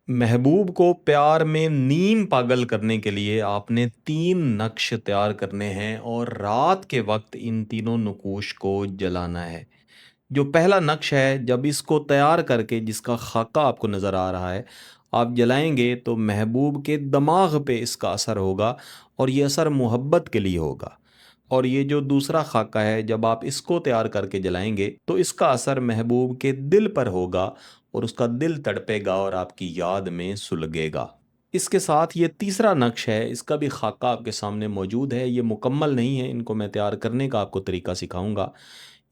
महबूब को प्यार में नीम पागल करने के लिए आपने 3 नक्श तैयार करने हैं और रात के वक़्त इन तीनों नकूश को जलाना है। जो पहला नक्श है, जब इसको तैयार करके जिसका खाका आपको नज़र आ रहा है, आप जलाएँगे तो महबूब के दिमाग पे इसका असर होगा और ये असर मोहब्बत के लिए होगा। और ये जो दूसरा खाका है, जब आप इसको तैयार करके जलाएँगे तो इसका असर महबूब के दिल पर होगा और उसका दिल तड़पेगा और आपकी याद में सुलगेगा। इसके साथ ये तीसरा नक्श है, इसका भी खाका आपके सामने मौजूद है। ये मुकम्मल नहीं है, इनको मैं तैयार करने का आपको तरीका सिखाऊँगा।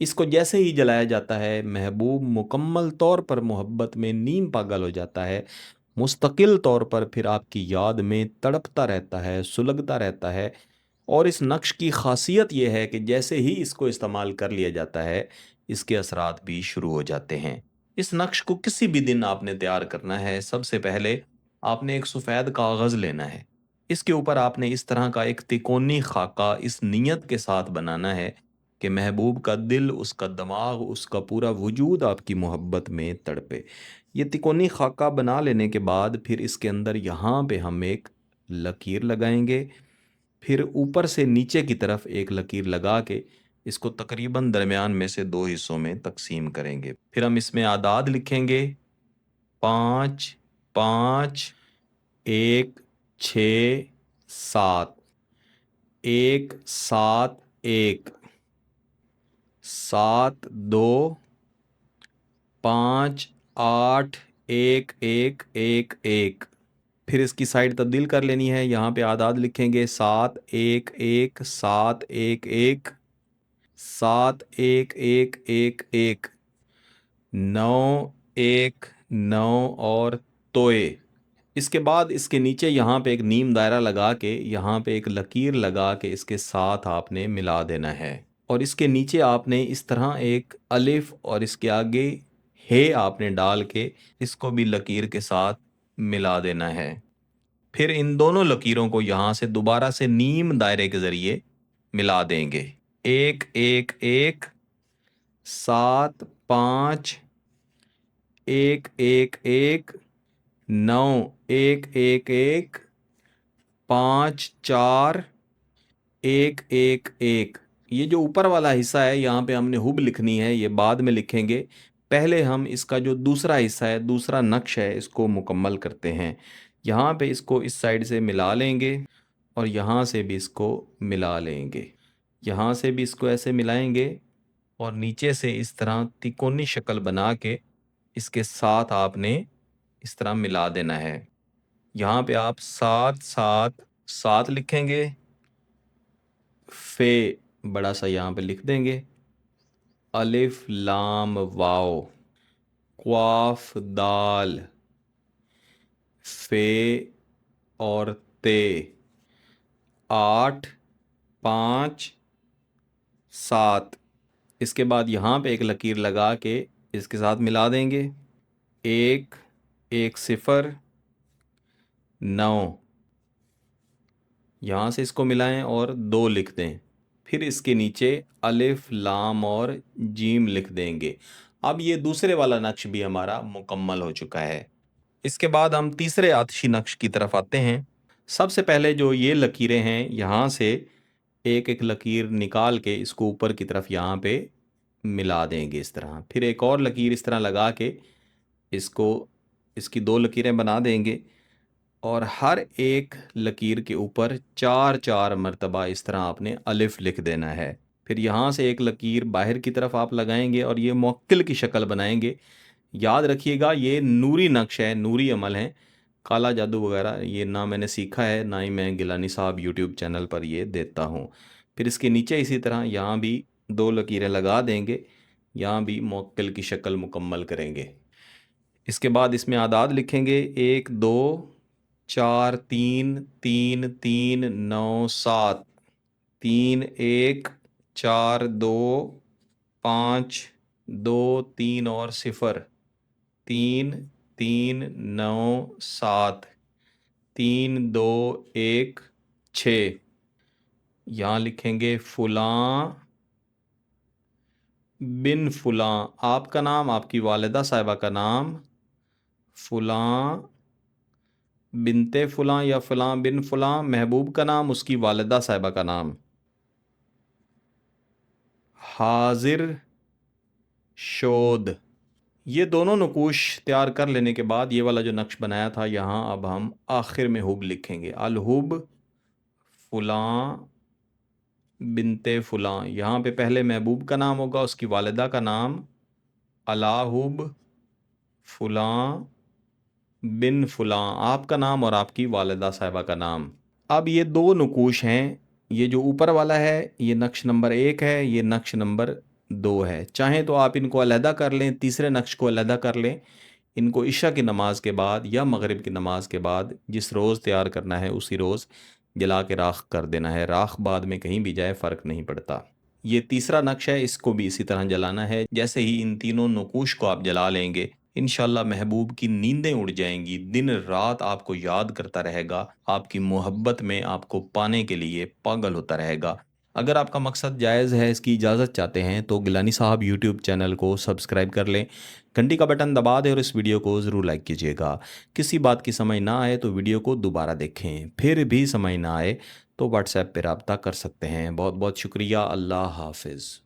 इसको जैसे ही जलाया जाता है, महबूब मुकम्मल तौर पर मोहब्बत में नीम पागल हो जाता है। मुस्तकिल तौर पर फिर आपकी याद में तड़पता रहता है, सुलगता रहता है। और इस नक्श की ख़ासियत ये है कि जैसे ही इसको इस्तेमाल कर लिया जाता है, इसके असरात भी शुरू हो जाते हैं। इस नक्श को किसी भी दिन आपने तैयार करना है, सबसे पहले आपने एक सफ़ेद कागज़ लेना है। इसके ऊपर आपने इस तरह का एक तिकोनी खाका इस नीयत के साथ बनाना है कि महबूब का दिल, उसका दिमाग, उसका पूरा वजूद आपकी मोहब्बत में तड़पे। ये तिकोनी खाका बना लेने के बाद फिर इसके अंदर यहाँ पे हम एक लकीर लगाएंगे। फिर ऊपर से नीचे की तरफ एक लकीर लगा के इसको तकरीबन दरमियान में से 2 हिस्सों में तक़सीम करेंगे। फिर हम इसमें आदाद लिखेंगे 5, 5, 1, 6, 7, 1, 7, 1, 7, 2, 5, 8, 1, 1, 1, 1। फिर इसकी साइड तब्दील कर लेनी है। यहाँ पे आदाद लिखेंगे 7, 1, 1, 7, 1, 1, 7, 1, 1, 1, 1, 9, 1, 9 और तोए। इसके बाद इसके नीचे यहाँ पे एक नीम दायरा लगा के यहाँ पे एक लकीर लगा के इसके साथ आपने मिला देना है। और इसके नीचे आपने इस तरह एक अलिफ और इसके आगे हे आपने डाल के इसको भी लकीर के साथ मिला देना है। फिर इन दोनों लकीरों को यहाँ से दोबारा से नीम दायरे के ज़रिए मिला देंगे। 1, 1, 1, 7, 5, 1, 1, 1, 9, 1, 1, 1, 5, 4, 1, 1, 1। ये जो ऊपर वाला हिस्सा है, यहाँ पे हमने हुब लिखनी है, ये बाद में लिखेंगे। पहले हम इसका जो दूसरा हिस्सा है, दूसरा नक्श है, इसको मुकम्मल करते हैं। यहाँ पे इसको इस साइड से मिला लेंगे और यहाँ से भी इसको मिला लेंगे। यहाँ से भी इसको ऐसे मिलाएंगे और नीचे से इस तरह तिकोनी शक्ल बना के इसके साथ आपने इस तरह मिला देना है। यहाँ पे आप 7, 7, 7 लिखेंगे। फे बड़ा सा यहाँ पे लिख देंगे। अलिफ लाम वाओ, क्वाफ दाल, फे और ते। 8, 5, 7। इसके बाद यहाँ पे एक लकीर लगा के इसके साथ मिला देंगे। 1, 1, 0, 9। यहाँ से इसको मिलाएं और 2 लिख दें। फिर इसके नीचे अलिफ लाम और जीम लिख देंगे। अब ये दूसरे वाला नक्श भी हमारा मुकम्मल हो चुका है। इसके बाद हम तीसरे आतिशी नक्श की तरफ आते हैं। सबसे पहले जो ये लकीरें हैं, यहाँ से एक एक लकीर निकाल के इसको ऊपर की तरफ यहाँ पे मिला देंगे इस तरह। फिर एक और लकीर इस तरह लगा के इसको इसकी 2 लकीरें बना देंगे और हर एक लकीर के ऊपर 4-4 मरतबा इस तरह आपने अलिफ लिख देना है। फिर यहाँ से एक लकीर बाहर की तरफ आप लगाएंगे और ये मुवक्किल की शक्ल बनाएंगे। याद रखिएगा, ये नूरी नक्श है, नूरी अमल है। काला जादू वगैरह ये ना मैंने सीखा है, ना ही मैं गिलानी साहब यूट्यूब चैनल पर ये देता हूँ। फिर इसके नीचे इसी तरह यहाँ भी 2 लकीरें लगा देंगे, यहाँ भी मुवक्किल की शक्ल मुकम्मल करेंगे। इसके बाद इसमें आदाद लिखेंगे 1, 2, 4, 3, 3, 3, 9, 7, 3, 1, 4, 2, 5, 2, 3 और 0, 3, 3, 9, 7, 3, 2, 1, 6। यहाँ लिखेंगे फुलां बिन फुलां, आपका नाम, आपकी वालिदा साहिबा का नाम फुलां बिनते फलां या फलां बिन फलां, महबूब का नाम, उसकी वालिदा साहिबा का नाम। हाजिर शोध। ये दोनों नकूश तैयार कर लेने के बाद ये वाला जो नक्श बनाया था, यहाँ अब हम आखिर में हुब लिखेंगे। अलहुब फलां बिनते फलां। यहाँ पे पहले महबूब का नाम होगा, उसकी वालिदा का नाम, अलाहुब फलां बिन फलां, आपका नाम और आपकी वालिदा साहिबा का नाम। अब ये दो नकूश हैं, ये जो ऊपर वाला है ये नक्श नंबर 1 है, ये नक्श नंबर 2 है। चाहें तो आप इनको अलहदा कर लें, तीसरे नक्श को अलहदा कर लें। इनको इशा की नमाज के बाद या मगरिब की नमाज के बाद जिस रोज़ तैयार करना है उसी रोज़ जला के राख कर देना है। राख बाद में कहीं भी जाए फ़र्क नहीं पड़ता। ये तीसरा नक्श है, इसको भी इसी तरह जलाना है। जैसे ही इन तीनों नकूश को आप जला लेंगे, इंशाल्लाह महबूब की नींदें उड़ जाएंगी, दिन रात आपको याद करता रहेगा, आपकी मोहब्बत में आपको पाने के लिए पागल होता रहेगा। अगर आपका मकसद जायज़ है, इसकी इजाज़त चाहते हैं, तो गिलानी साहब यूट्यूब चैनल को सब्सक्राइब कर लें, घंटी का बटन दबा दें और इस वीडियो को ज़रूर लाइक कीजिएगा। किसी बात की समझ ना आए तो वीडियो को दोबारा देखें, फिर भी समझ ना आए तो व्हाट्सएप पर रब्ता कर सकते हैं। बहुत बहुत शुक्रिया। अल्लाह हाफिज़।